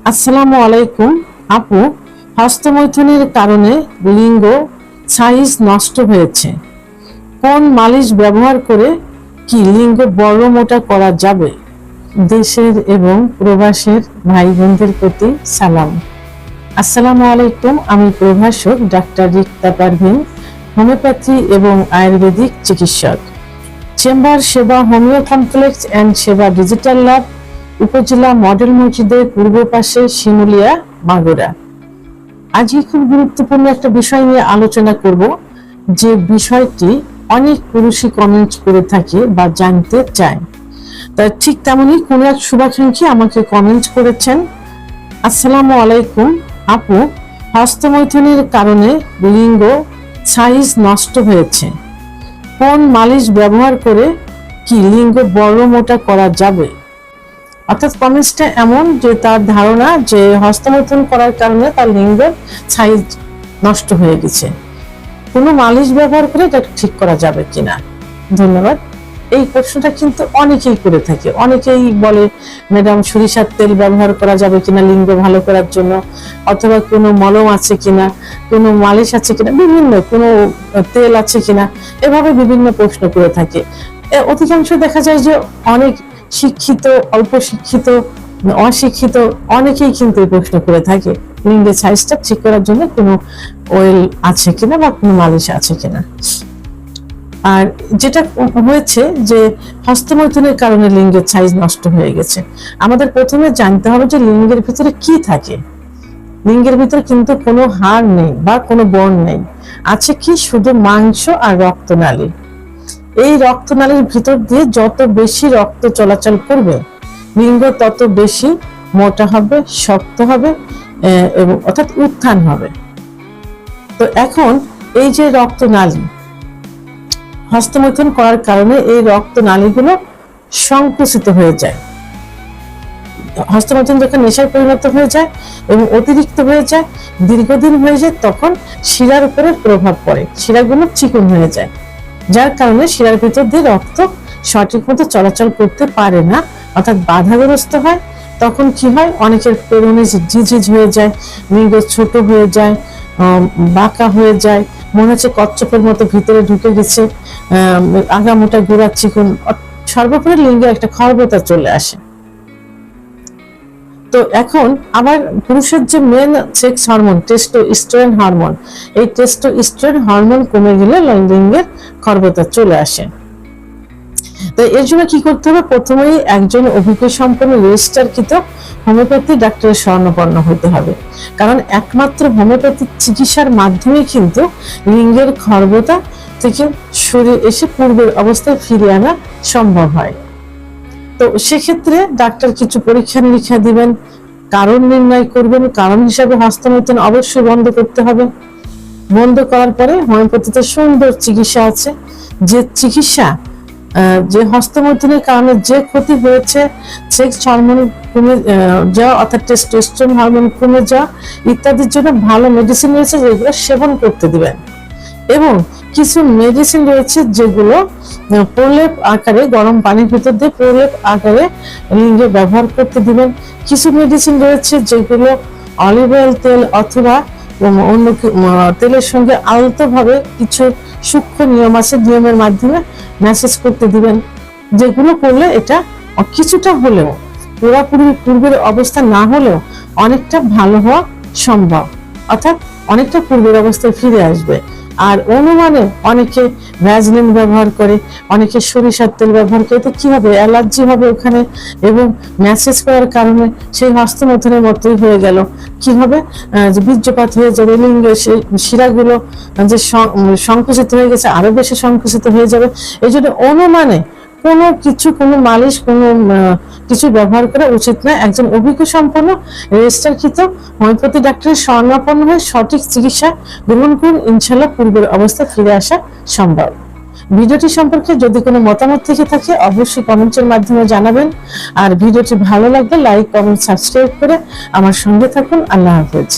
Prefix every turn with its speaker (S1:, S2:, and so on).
S1: আসসালামু আলাইকুম আপু, হস্তমৈথুনের কারণে লিঙ্গ সাইজ নষ্ট হয়েছে। কোন মালিশ ব্যবহার করে কি লিঙ্গ বড় মোটা করা যাবে? দেশের এবং প্রবাসের ভাই বোনদের প্রতি সালাম। আসসালামু আলাইকুম, আমি প্রভাষক ডাক্তার রিক্তা পারভিন, হোমিওপ্যাথি এবং আয়ুর্বেদিক চিকিৎসক, চেম্বার সেবা হোমিও কমপ্লেক্স অ্যান্ড সেবা ডিজিটাল ল্যাব, উপজেলা মডেল মসজিদের পূর্ব পাশে, শিমুলিয়া, মাগুরা। আজকে খুব গুরুত্বপূর্ণ একটা বিষয় নিয়ে আলোচনা করব, যে বিষয়টি অনেক পুরুষই কমেন্ট করে থাকে বা জানতে চায়। তা ঠিক তেমনই কোন এক শুভাকাঙ্ক্ষী আমাকে কমেন্ট করেছেন, আসসালামু আলাইকুম আপু, হস্তমৈথুনের কারণে লিঙ্গ সাইজ নষ্ট হয়েছে। কোন মালিশ ব্যবহার করে কি লিঙ্গ বড় মোটা করা যাবে? অর্থাৎ কমেন্টসটা এমন যে তার ধারণা যে হস্তমৈথুন করার কারণে তার লিঙ্গের সাইজ নষ্ট হয়ে গেছে, কোনো মালিশ ব্যবহার করে এটা ঠিক করা যাবে কিনা। ধন্যবাদ। এই প্রশ্নটা কিন্তু অনেকেই করে থাকে, অনেকেই বলে ম্যাডাম সরিষার তেল ব্যবহার করা যাবে কিনা লিঙ্গ ভালো করার জন্য, অথবা কোনো মলম আছে কিনা, কোনো মালিশ আছে কিনা, বিভিন্ন কোনো তেল আছে কিনা, এভাবে বিভিন্ন প্রশ্ন করে থাকে। অধিকাংশ দেখা যায় যে অনেক শিক্ষিত, অল্প শিক্ষিত, অশিক্ষিত অনেকেই কিন্তু এই প্রশ্ন করে থাকে লিঙ্গের সাইজটা ঠিক করার জন্য কোনো অয়েল আছে কিনা বা কোনো মালিশ আছে কিনা। আর যেটা হয়েছে যে হস্তমৈথুনের কারণে লিঙ্গের সাইজ নষ্ট হয়ে গেছে, আমাদের প্রথমে জানতে হবে যে লিঙ্গের ভিতরে কি থাকে। লিঙ্গের ভিতরে কিন্তু কোনো হাড় নেই বা কোনো বর্ণ নেই, আছে কি শুধু মাংস আর রক্তনালী। এই রক্তনালীর ভিতর দিয়ে যত বেশি রক্ত চলাচল করবে লিঙ্গ তত বেশি মোটা হবে, শক্ত হবে, এবং অর্থাৎ উত্থান হবে। তো এখন এই যে রক্তনালী, হস্তমৈথুন করার কারণে এই রক্তনালীগুলো সংকুচিত হয়ে যায়। হস্তমৈথুন যখন নেশায় পরিণত হয়ে যায় এবং অতিরিক্ত হয়ে যায়, দীর্ঘদিন হয়ে যায়, তখন শিরার উপরে প্রভাব পড়ে, শিরাগুলো চিকন হয়ে যায়, যার কারণে শিরার ভিতর দিয়ে রক্ত সঠিক মতো চলাচল করতে পারে না, অর্থাৎ বাধাগ্রস্ত হয়। তখন কি হয়, অনেকের পেরোনিজ জিজিজ হয়ে যায়, লিঙ্গ ছোট হয়ে যায়, বাঁকা হয়ে যায়, মনে হচ্ছে কচ্ছপের মতো ভিতরে ঢুকে গেছে, আগা মোটা গোড়া চিকন, সর্বোপরি লিঙ্গে একটা খর্বতা চলে আসে। তো এখন আবার পুরুষের যে men sex hormone testosterone hormone, এই টেস্টোস্টেরন হরমোন কমে গেলে লিঙ্গের খর্বতা চলে আসে। তো এর জন্য কি করতে হবে, প্রথমেই একজন অভিজ্ঞ সম্পন্ন রেজিস্টারকৃত হোমিওপ্যাথি ডাক্তারের শরণাপন্ন হতে হবে, কারণ একমাত্র হোমিওপ্যাথি চিকিৎসার মাধ্যমে কিন্তু লিঙ্গের খর্বতা থেকে সরে এসে পূর্বের অবস্থায় ফিরিয়ে আনা সম্ভব হয়। তো সেক্ষেত্রে ডাক্তার কিছু পরীক্ষা নিরীক্ষা দিবেন, কারণ নির্ণয় করবেন, কারণ হিসাবে হস্তমৈথুন অবশ্যই বন্ধ করতে হবে। বন্ধ করার পরে হোমিওপ্যাথিতে সুন্দর চিকিৎসা আছে, যে চিকিৎসা যে হস্তমৈথুনের কারণে যে ক্ষতি হয়েছে, সেক্স হরমোন কমে যাওয়া অর্থাৎ টেস্টোস্টেরন হরমোন কমে যাওয়া ইত্যাদির জন্য ভালো মেডিসিন রয়েছে, যেগুলো সেবন করতে দিবেন। এবং কিছু মেডিসিন রয়েছে যেগুলো প্রলেপ আকারে গরম পানির ভিতর দিয়ে প্রলেপ আকারে লিঙ্গে ব্যবহার করতে দিবেন। কিছু মেডিসিন রয়েছে যেগুলো অলিভ অয়েল তেল অথবা অন্য তেলের সঙ্গে আলতোভাবে কিছু সূক্ষ্ম নিয়ম আছে, নিয়মের মাধ্যমে ম্যাসেজ করতে দিবেন, যেগুলো করলে এটা কিছুটা হলেও, পুরোপুরি পূর্বের অবস্থা না হলেও অনেকটা ভালো হওয়া সম্ভব, অর্থাৎ অনেকটা পূর্বের অবস্থায় ফিরে আসবে। আর অনুমানে অনেকে ভ্যাজলিন ব্যবহার করে, অনেকে সরিষার তেল ব্যবহার করে, তো কি হবে, অ্যালার্জি হবে ওখানে, এবং ম্যাসেজ করার কারণে সেই হস্তমৈথুনের মতোই হয়ে গেল। কি হবে, যে বীর্যপাত হয়ে যাবে, লিঙ্গের সেই শিরাগুলো যে সংকুচিত হয়ে গেছে আরো বেশি সংকুচিত হয়ে যাবে। এই জন্য অনুমানে কোনো মালিশ কোনো কিছু ব্যবহার করা উচিত নয়। একজন অভিজ্ঞ সম্পন্ন রেজিস্টারকৃত হোমিওপ্যাথি ডাক্তারের শরণাপন্ন হয়ে সঠিক চিকিৎসা গ্রহণ করুন, ইনশাল্লাহ পূর্বের অবস্থা ফিরে আসা সম্ভব। ভিডিওটি সম্পর্কে যদি কোনো মতামত থেকে থাকে অবশ্যই কমেন্টের মাধ্যমে জানাবেন। আর ভিডিওটি ভালো লাগলে লাইক, কমেন্ট, সাবস্ক্রাইব করে আমার সঙ্গে থাকুন। আল্লাহ হাফেজ।